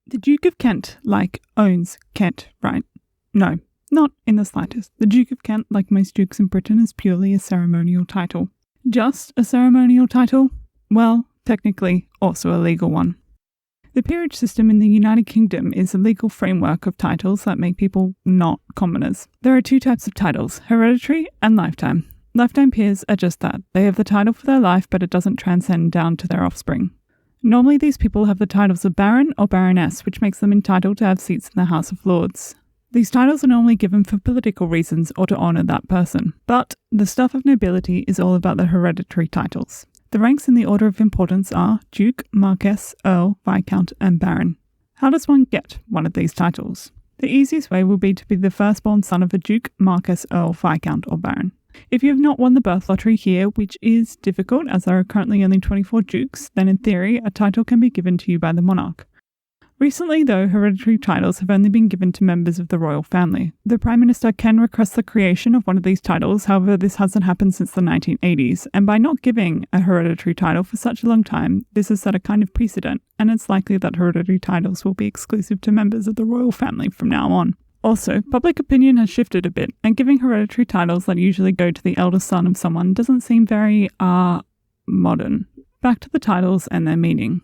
The Duke of Kent, owns Kent, right? No, not in the slightest. The Duke of Kent, like most dukes in Britain, is purely a ceremonial title. Just a ceremonial title? Well, technically, also a legal one. The peerage system in the United Kingdom is a legal framework of titles that make people not commoners. There are two types of titles, hereditary and lifetime. Lifetime peers are just that. They have the title for their life, but it doesn't transcend down to their offspring. Normally, these people have the titles of Baron or Baroness, which makes them entitled to have seats in the House of Lords. These titles are normally given for political reasons or to honour that person. But the stuff of nobility is all about the hereditary titles. The ranks in the order of importance are Duke, Marquess, Earl, Viscount, and Baron. How does one get one of these titles? The easiest way will be to be the firstborn son of a Duke, Marquess, Earl, Viscount, or Baron. If you have not won the birth lottery here, which is difficult as there are currently only 24 dukes, then in theory, a title can be given to you by the monarch. Recently, though, hereditary titles have only been given to members of the royal family. The Prime Minister can request the creation of one of these titles, however, this hasn't happened since the 1980s, and by not giving a hereditary title for such a long time, this has set a kind of precedent, and it's likely that hereditary titles will be exclusive to members of the royal family from now on. Also, public opinion has shifted a bit, and giving hereditary titles that usually go to the eldest son of someone doesn't seem very, modern. Back to the titles and their meaning.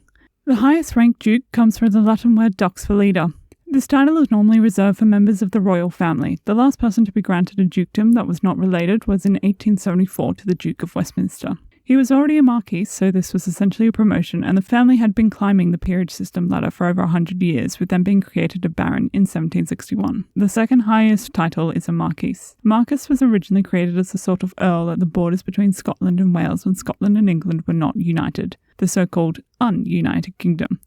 The highest ranked duke comes from the Latin word dux for leader. This title is normally reserved for members of the royal family. The last person to be granted a dukedom that was not related was in 1874 to the Duke of Westminster. He was already a Marquess, so this was essentially a promotion, and the family had been climbing the peerage system ladder for over 100 years, with them being created a baron in 1761. The second highest title is a Marquess. Marquess was originally created as a sort of earl at the borders between Scotland and Wales when Scotland and England were not united, the so-called ununited kingdom.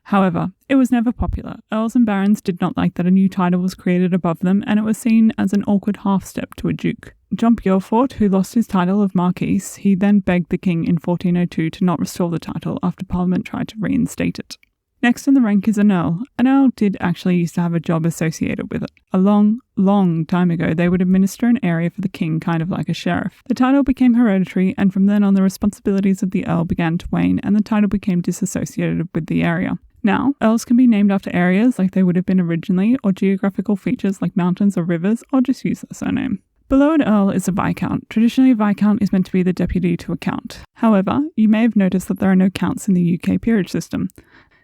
However, it was never popular. Earls and barons did not like that a new title was created above them, and it was seen as an awkward half-step to a duke. John Beaufort, who lost his title of Marquess, he then begged the king in 1402 to not restore the title after Parliament tried to reinstate it. Next in the rank is an earl. An earl did actually used to have a job associated with it. A long, long time ago, they would administer an area for the king, kind of like a sheriff. The title became hereditary, and from then on the responsibilities of the earl began to wane, and the title became disassociated with the area. Now, earls can be named after areas like they would have been originally, or geographical features like mountains or rivers, or just use their surname. Below an earl is a viscount. Traditionally, a viscount is meant to be the deputy to a count. However, you may have noticed that there are no counts in the UK peerage system.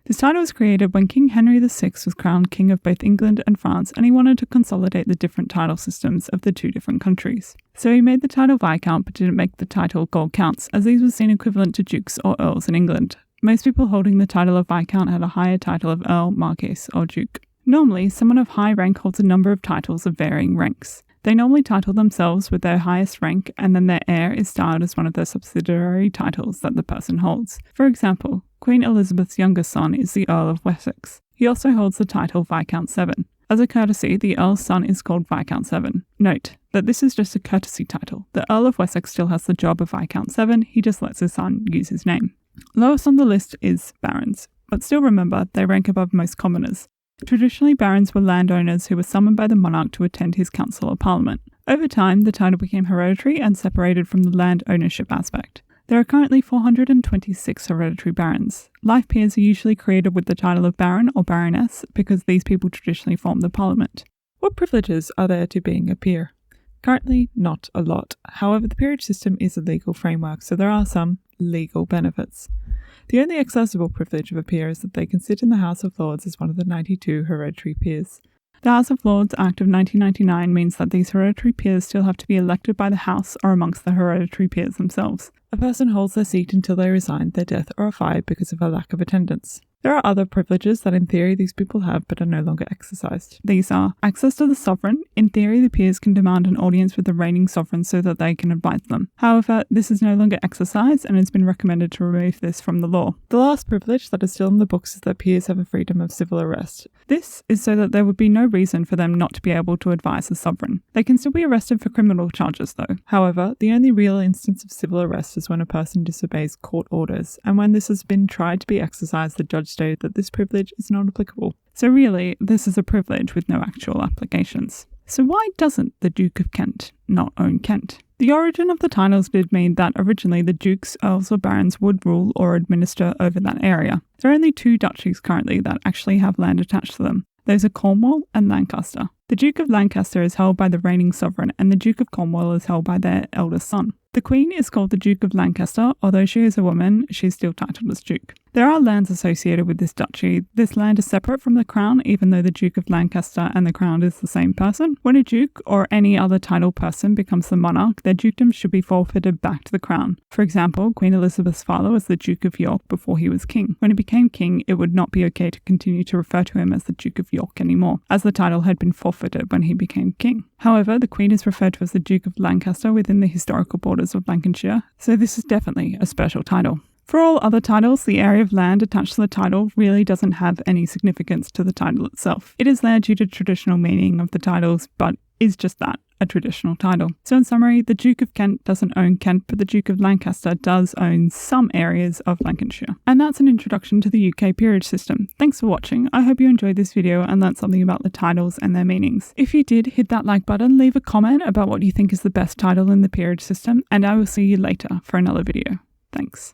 This title was created when King Henry VI was crowned King of both England and France, and he wanted to consolidate the different title systems of the two different countries. So he made the title Viscount but didn't make the title called Counts, as these were seen equivalent to dukes or earls in England. Most people holding the title of Viscount had a higher title of Earl, Marquess, or Duke. Normally, someone of high rank holds a number of titles of varying ranks. They normally title themselves with their highest rank, and then their heir is styled as one of their subsidiary titles that the person holds. For example, Queen Elizabeth's youngest son is the Earl of Wessex. He also holds the title Viscount 7. As a courtesy, the Earl's son is called Viscount 7. Note that this is just a courtesy title. The Earl of Wessex still has the job of Viscount 7, he just lets his son use his name. Lowest on the list is barons, but still remember, they rank above most commoners. Traditionally, barons were landowners who were summoned by the monarch to attend his council or parliament. Over time, the title became hereditary and separated from the land ownership aspect. There are currently 426 hereditary barons. Life peers are usually created with the title of baron or baroness because these people traditionally form the parliament. What privileges are there to being a peer? Currently, not a lot. However, the peerage system is a legal framework, so there are some legal benefits. The only accessible privilege of a peer is that they can sit in the House of Lords as one of the 92 hereditary peers. The House of Lords Act of 1999 means that these hereditary peers still have to be elected by the House or amongst the hereditary peers themselves. A person holds their seat until they resign, their death, or are fired because of a lack of attendance. There are other privileges that in theory these people have but are no longer exercised. These are access to the sovereign. In theory, the peers can demand an audience with the reigning sovereign so that they can advise them. However, this is no longer exercised and it's been recommended to remove this from the law. The last privilege that is still in the books is that peers have a freedom of civil arrest. This is so that there would be no reason for them not to be able to advise the sovereign. They can still be arrested for criminal charges though. However, the only real instance of civil arrest is when a person disobeys court orders, and when this has been tried to be exercised, the judge stated that this privilege is not applicable. So really, this is a privilege with no actual applications. So why doesn't the Duke of Kent not own Kent? The origin of the titles did mean that originally the dukes, earls or barons would rule or administer over that area. There are only 2 duchies currently that actually have land attached to them. Those are Cornwall and Lancaster. The Duke of Lancaster is held by the reigning sovereign and the Duke of Cornwall is held by their eldest son. The Queen is called the Duke of Lancaster. Although she is a woman, she's still titled as Duke. There are lands associated with this duchy. This land is separate from the crown, even though the Duke of Lancaster and the crown is the same person. When a duke or any other titled person becomes the monarch, their dukedom should be forfeited back to the crown. For example, Queen Elizabeth's father was the Duke of York before he was king. When he became king, it would not be okay to continue to refer to him as the Duke of York anymore, as the title had been forfeited when he became king. However, the Queen is referred to as the Duke of Lancaster within the historical borders of Lancashire, so this is definitely a special title. For all other titles, the area of land attached to the title really doesn't have any significance to the title itself. It is there due to traditional meaning of the titles, but is just that, a traditional title. So in summary, the Duke of Kent doesn't own Kent, but the Duke of Lancaster does own some areas of Lancashire. And that's an introduction to the UK Peerage System. Thanks for watching. I hope you enjoyed this video and learned something about the titles and their meanings. If you did, hit that like button, leave a comment about what you think is the best title in the Peerage System, and I will see you later for another video. Thanks.